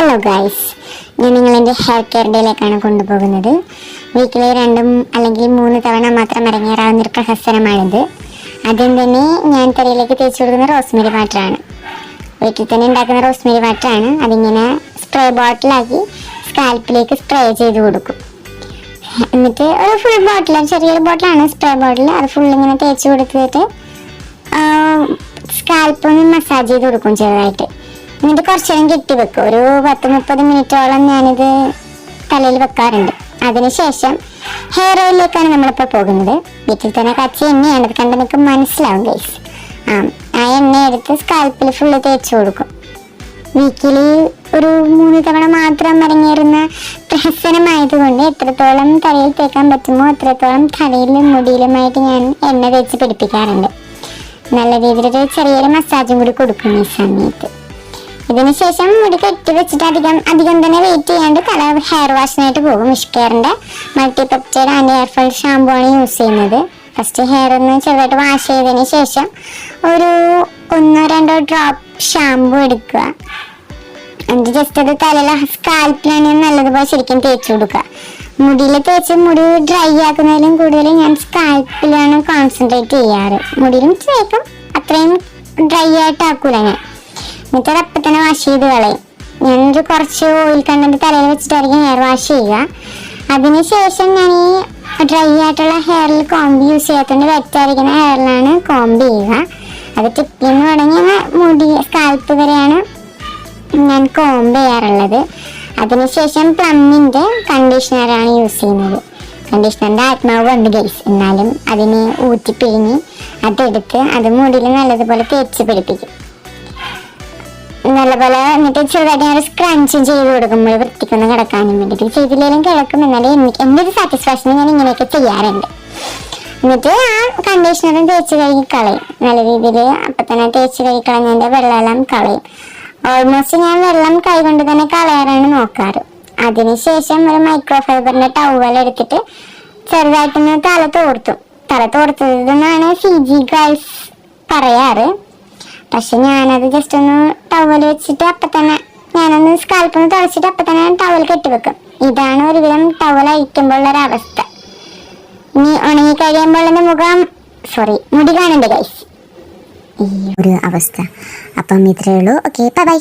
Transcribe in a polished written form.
Hello guys, ഞാൻ നിങ്ങളെൻ്റെ hair care ഡേയിലേക്കാണ് കൊണ്ടുപോകുന്നത്. Weekly 2 അല്ലെങ്കിൽ 3 തവണ മാത്രം ഇറങ്ങിയേറാവുന്നൊരു പ്രഹസനമാണിത്. ആദ്യം തന്നെ ഞാൻ തലയിലേക്ക് തേച്ച് കൊടുക്കുന്ന റോസ്മേരി വാട്ടറാണ്. വീട്ടിൽ തന്നെ ഉണ്ടാക്കുന്ന റോസ്മേരി വാട്ടറാണ്. അതിങ്ങനെ സ്പ്രേ ബോട്ടിലാക്കി സ്കാൽപ്പിലേക്ക് സ്പ്രേ ചെയ്ത് കൊടുക്കും. എന്നിട്ട് ഒരു ഫുൾ ബോട്ടിൽ, ചെറിയൊരു ബോട്ടിലാണ് സ്പ്രേ ബോട്ടിൽ, അത് ഫുള്ളിങ്ങനെ തേച്ച് കൊടുത്തിട്ട് സ്കാൽപ്പൊന്ന് മസാജ് ചെയ്ത് കൊടുക്കും ചെറുതായിട്ട്. എന്നിട്ട് കുറച്ച് നേരം കെട്ടി വെക്കും. ഒരു 10-30 മിനിറ്റോളം ഞാനിത് തലയിൽ വെക്കാറുണ്ട്. അതിനുശേഷം ഹെയർ ഓയിലിലേക്കാണ് നമ്മളിപ്പോൾ പോകുന്നത്. വീട്ടിൽ തന്നെ കച്ച എണ്ണയാണ്, അത് കണ്ട് നമുക്ക് മനസ്സിലാവും ഗൈസ്. ആ എണ്ണ എടുത്ത് സ്കാൽപ്പിൽ ഫുള്ള് തേച്ച് കൊടുക്കും. വീക്കിലി ഒരു 3 തവണ മാത്രം ഇറങ്ങിയിരുന്ന പ്രഹസനമായതുകൊണ്ട് എത്രത്തോളം തലയിൽ തേക്കാൻ പറ്റുമോ അത്രത്തോളം തലയിലും മുടിയിലുമായിട്ട് ഞാൻ എണ്ണ തേച്ച് പിടിപ്പിക്കാറുണ്ട്. നല്ല രീതിയിലൊരു ചെറിയൊരു മസാജും കൂടി കൊടുക്കും ഈ സമയത്ത്. ഇതിനുശേഷം മുടി കെട്ടി വെച്ചിട്ട് അധികം തന്നെ വെയിറ്റ് ചെയ്യാണ്ട് തല ഹെയർ വാഷിനായിട്ട് പോകും. വിഷ്കെയറിന്റെ മൾട്ടിപെപ്റ്റൈഡ് ആൻഡ് ഹെയർ ഫോൾ ഷാമ്പു ആണ് യൂസ് ചെയ്യുന്നത്. ഫസ്റ്റ് ഹെയർ ഒന്ന് ചെറുതായിട്ട് വാഷ് ചെയ്തതിന് ശേഷം ഒരു 1-2 ഡ്രോപ്പ് ഷാമ്പു എടുക്കുക. എന്നിട്ട് ജസ്റ്റ് അത് തലയിലെ സ്കാൽപ്പിലാണ് നല്ലതുപോലെ ശരിക്കും തേച്ച് കൊടുക്കുക. മുടിയിൽ തേച്ച് മുടി ഡ്രൈ ആക്കുന്നതിലും കൂടുതൽ ഞാൻ സ്കാൽപ്പിലാണ് കോൺസെൻട്രേറ്റ് ചെയ്യാറ്. മുടിയിലും തേക്കും, അത്രയും ഡ്രൈ ആയിട്ട് ആക്കൂല ഞാൻ. എന്നിട്ട് അത് അപ്പം തന്നെ വാഷ് ചെയ്ത് കളയും. ഞാനൊരു കുറച്ച് ഓയിൽ കണ്ടന്റ് തലയിൽ വെച്ചിട്ടായിരിക്കും ഹെയർ വാഷ് ചെയ്യുക. അതിനുശേഷം ഞാൻ ഈ ഡ്രൈ ആയിട്ടുള്ള ഹെയറിൽ കോംബ് യൂസ് ചെയ്യാത്തതുകൊണ്ട് വെറ്റായിരിക്കുന്ന ഹെയറിലാണ് കോംബ് ചെയ്യുക. അത് ടിപ്പിൽ നിന്ന് തുടങ്ങി മുടി സ്കാൽപ്പ് വരെയാണ് ഞാൻ കോംബ് ചെയ്യാറുള്ളത്. അതിനുശേഷം പ്ലമ്മിൻ്റെ കണ്ടീഷണറാണ് യൂസ് ചെയ്യുന്നത്. കണ്ടീഷണറിൻ്റെ ആത്മാവ് ഉണ്ട് ഗൈസ്, എന്നാലും അതിനെ ഊറ്റിപ്പിഴിഞ്ഞ് അതെടുത്ത് അത് മുടിയിൽ നല്ലതുപോലെ തേച്ച് പിടിപ്പിക്കും. നല്ലപോലെ എന്നിട്ട് ചെറുതായിട്ട് ഞാൻ സ്ക്രഞ്ചും ചെയ്ത് കൊടുക്കുമ്പോൾ വൃത്തിക്കൊന്ന് കിടക്കാനും വേണ്ടിയിട്ട്. ചെയ്തില്ലെങ്കിലും കിടക്കും, എന്നാലും എൻ്റെ ഒരു സാറ്റിസ്ഫാക്ഷന് ഞാൻ ഇങ്ങനെയൊക്കെ ചെയ്യാറുണ്ട്. എന്നിട്ട് ആ കണ്ടീഷണറും തേച്ച് കഴുകി കളയും. നല്ല രീതിയിൽ അപ്പം തന്നെ തേച്ച് കഴുകി കളഞ്ഞതിൻ്റെ വെള്ളമെല്ലാം കളയും. ഓൾമോസ്റ്റ് ഞാൻ വെള്ളം കൈകൊണ്ട് തന്നെ കളയാറാണ് നോക്കാറ്. അതിനുശേഷം ഒരു മൈക്രോ ഫൈബറിൻ്റെ ടവൽ എടുത്തിട്ട് ചെറുതായിട്ടൊന്ന് തല തോർത്തതെന്നാണ് CG ഗേൾസ് പറയാറ്. പക്ഷെ ഞാനത് ജസ്റ്റ് ഒന്ന് ടവൽ വെച്ചിട്ട് അപ്പം തന്നെ ഞാനൊന്ന് സ്കാൽപ്പൊന്ന് തുടച്ചിട്ട് അപ്പം തന്നെ ടവൽ കെട്ടിവെക്കും. ഇതാണ് ഒരുവിധം ടവൽ അഴിക്കുമ്പോഴുള്ളൊരവസ്ഥ. ഇനി ഉണങ്ങി കഴിയുമ്പോൾ മുടി കാണണ്ടേ ഗൈസ്, ഈ ഒരു അവസ്ഥ. അപ്പം ഇത്രയേ ഉള്ളൂ. Okay, by.